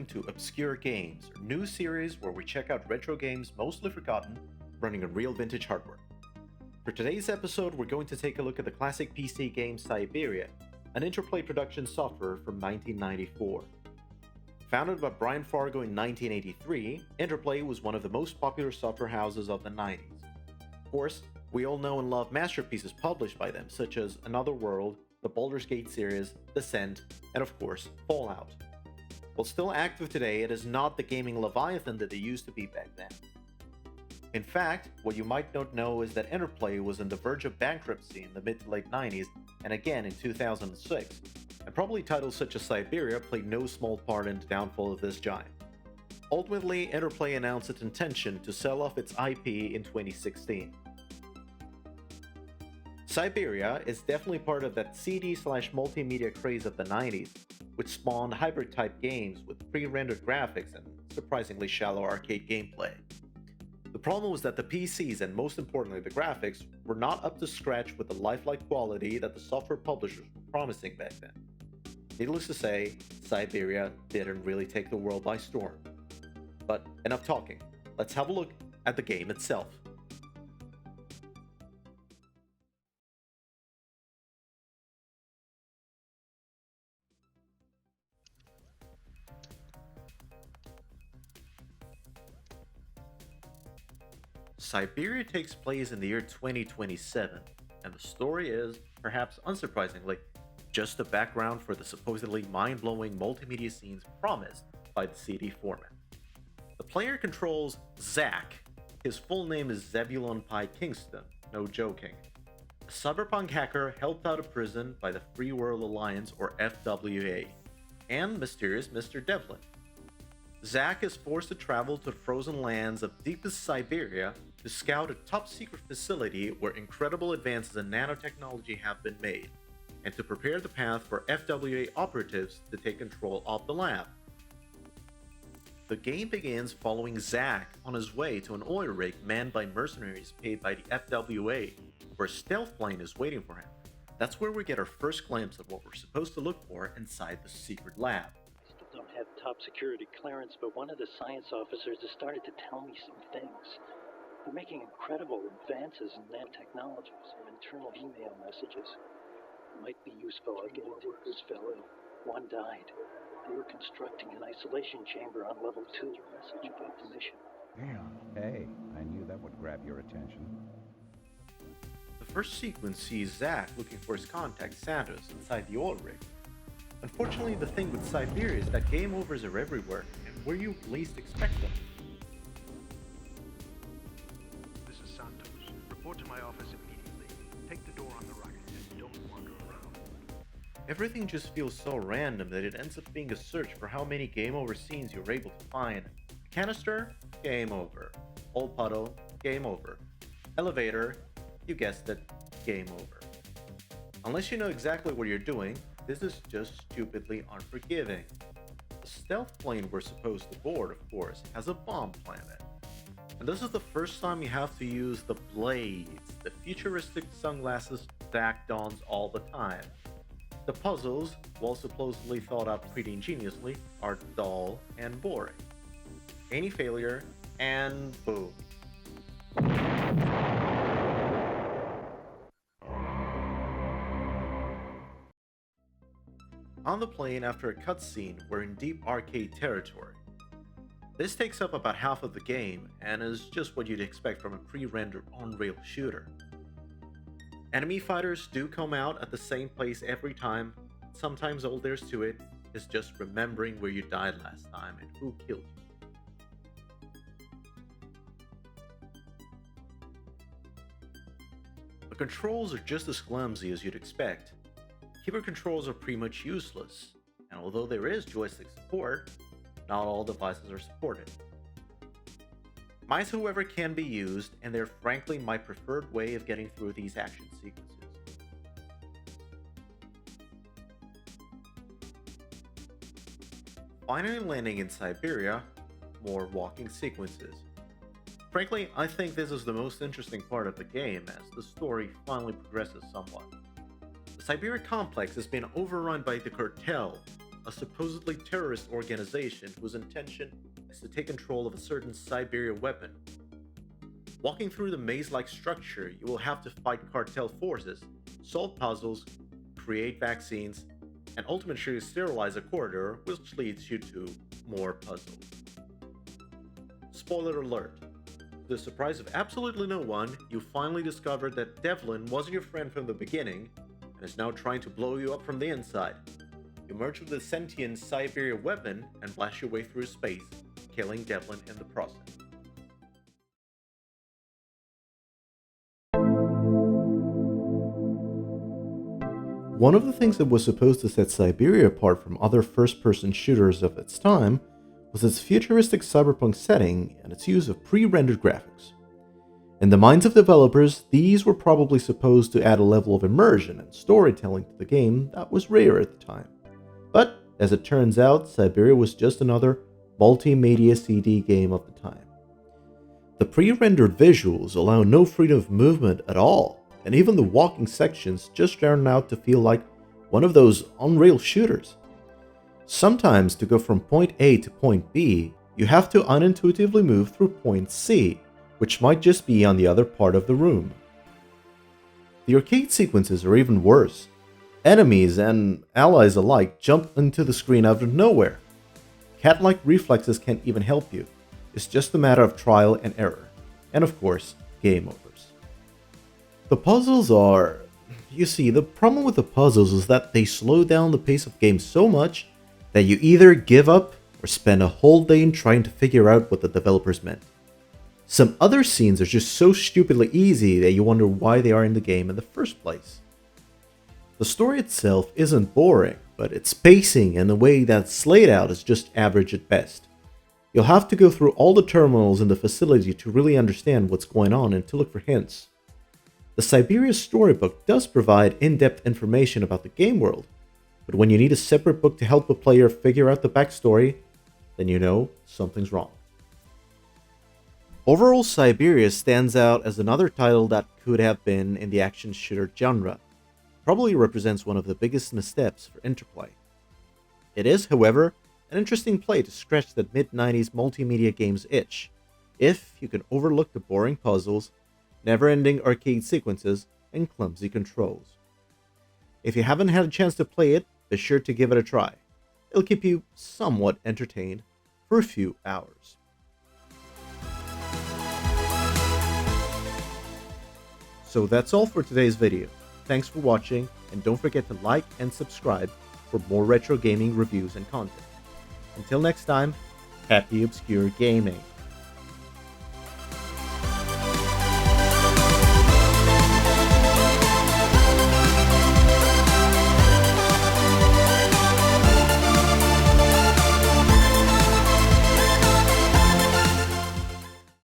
to Obscure Games, a new series where we check out retro games mostly forgotten, running on real vintage hardware. For today's episode, we're going to take a look at the classic PC game Cyberia, an Interplay Productions software from 1994. Founded by Brian Fargo in 1983, Interplay was one of the most popular software houses of the 90s. Of course, we all know and love masterpieces published by them, such as Another World, the Baldur's Gate series, Descent, and of course, Fallout. While still active today, it is not the gaming leviathan that they used to be back then. In fact, what you might not know is that Interplay was on the verge of bankruptcy in the mid to late 90s, and again in 2006, and probably titles such as Cyberia played no small part in the downfall of this giant. Ultimately, Interplay announced its intention to sell off its IP in 2016. Cyberia is definitely part of that CD/multimedia craze of the 90s, which spawned hybrid-type games with pre-rendered graphics and surprisingly shallow arcade gameplay. The problem was that the PCs, and most importantly the graphics, were not up to scratch with the lifelike quality that the software publishers were promising back then. Needless to say, Cyberia didn't really take the world by storm. But enough talking, let's have a look at the game itself. Cyberia takes place in the year 2027, and the story is, perhaps unsurprisingly, just the background for the supposedly mind-blowing multimedia scenes promised by the CD format. The player controls Zack. His full name is Zebulon Pi Kingston, no joking. A cyberpunk hacker helped out of prison by the Free World Alliance, or FWA, and mysterious Mr. Devlin. Zack is forced to travel to the frozen lands of deepest Cyberia to scout a top-secret facility where incredible advances in nanotechnology have been made, and to prepare the path for FWA operatives to take control of the lab. The game begins following Zack on his way to an oil rig manned by mercenaries paid by the FWA, where a stealth plane is waiting for him. That's where we get our first glimpse of what we're supposed to look for inside the secret lab. Don't have top security clearance, but one of the science officers has started to tell me some things. They're making incredible advances in nanotechnology, some internal email messages. Might be useful. I'll get into this fellow. One died. They were constructing an isolation chamber on level 2. Message about the mission. Hey, I knew that would grab your attention. The first sequence sees Zack looking for his contact Santos inside the oil rig. Unfortunately, the thing with Cyberia is that game overs are everywhere, and where you least expect them. This is Santos. Report to my office immediately. Take the door on the right and don't wander around. Everything just feels so random that it ends up being a search for how many game over scenes you're able to find. Canister? Game over. Old puddle? Game over. Elevator? You guessed it. Game over. Unless you know exactly what you're doing, this is just stupidly unforgiving. The stealth plane we're supposed to board, of course, has a bomb planet. And this is the first time you have to use the blades, the futuristic sunglasses Zack dons all the time. The puzzles, while supposedly thought out pretty ingeniously, are dull and boring. Any failure, and boom. On the plane, after a cutscene, we're in deep arcade territory. This takes up about half of the game, and is just what you'd expect from a pre-rendered on-rail shooter. Enemy fighters do come out at the same place every time. Sometimes all there's to it is just remembering where you died last time and who killed you. The controls are just as clumsy as you'd expect. Keyboard controls are pretty much useless, and although there is joystick support, not all devices are supported. Mice, however, can be used, and they're frankly my preferred way of getting through these action sequences. Finally landing in Cyberia, more walking sequences. Frankly, I think this is the most interesting part of the game, as the story finally progresses somewhat. The Cyberia complex has been overrun by the Cartel, a a supposedly terrorist organization whose intention is to take control of a certain Cyberia weapon. Walking through the maze-like structure, you will have to fight cartel forces, solve puzzles, create vaccines, and ultimately sterilize a corridor, which leads you to more puzzles. Spoiler alert. To the surprise of absolutely no one, you finally discovered that Devlin wasn't your friend from the beginning, and is now trying to blow you up from the inside. You merge with the sentient Cyberia weapon and blast your way through space, killing Devlin in the process. One of the things that was supposed to set Cyberia apart from other first-person shooters of its time was its futuristic cyberpunk setting and its use of pre-rendered graphics. In the minds of developers, these were probably supposed to add a level of immersion and storytelling to the game that was rare at the time. But, as it turns out, Cyberia was just another multimedia CD game of the time. The pre-rendered visuals allow no freedom of movement at all, and even the walking sections just turn out to feel like one of those on-rail shooters. Sometimes, to go from point A to point B, you have to unintuitively move through point C, which might just be on the other part of the room. The arcade sequences are even worse. Enemies and allies alike jump into the screen out of nowhere. Cat-like reflexes can't even help you. It's just a matter of trial and error. And of course, game overs. The puzzles are... You see, the problem with the puzzles is that they slow down the pace of games so much that you either give up or spend a whole day trying to figure out what the developers meant. Some other scenes are just so stupidly easy that you wonder why they are in the game in the first place. The story itself isn't boring, but its pacing and the way that's laid out is just average at best. You'll have to go through all the terminals in the facility to really understand what's going on and to look for hints. The Cyberia storybook does provide in-depth information about the game world, but when you need a separate book to help the player figure out the backstory, then you know something's wrong. Overall, Cyberia stands out as another title that could have been in the action shooter genre. Probably represents one of the biggest missteps for Interplay. It is, however, an interesting play to scratch that mid-90s multimedia game's itch, if you can overlook the boring puzzles, never-ending arcade sequences, and clumsy controls. If you haven't had a chance to play it, be sure to give it a try. It'll keep you somewhat entertained for a few hours. So that's all for today's video. Thanks for watching, and don't forget to like and subscribe for more retro gaming reviews and content. Until next time, happy obscure gaming!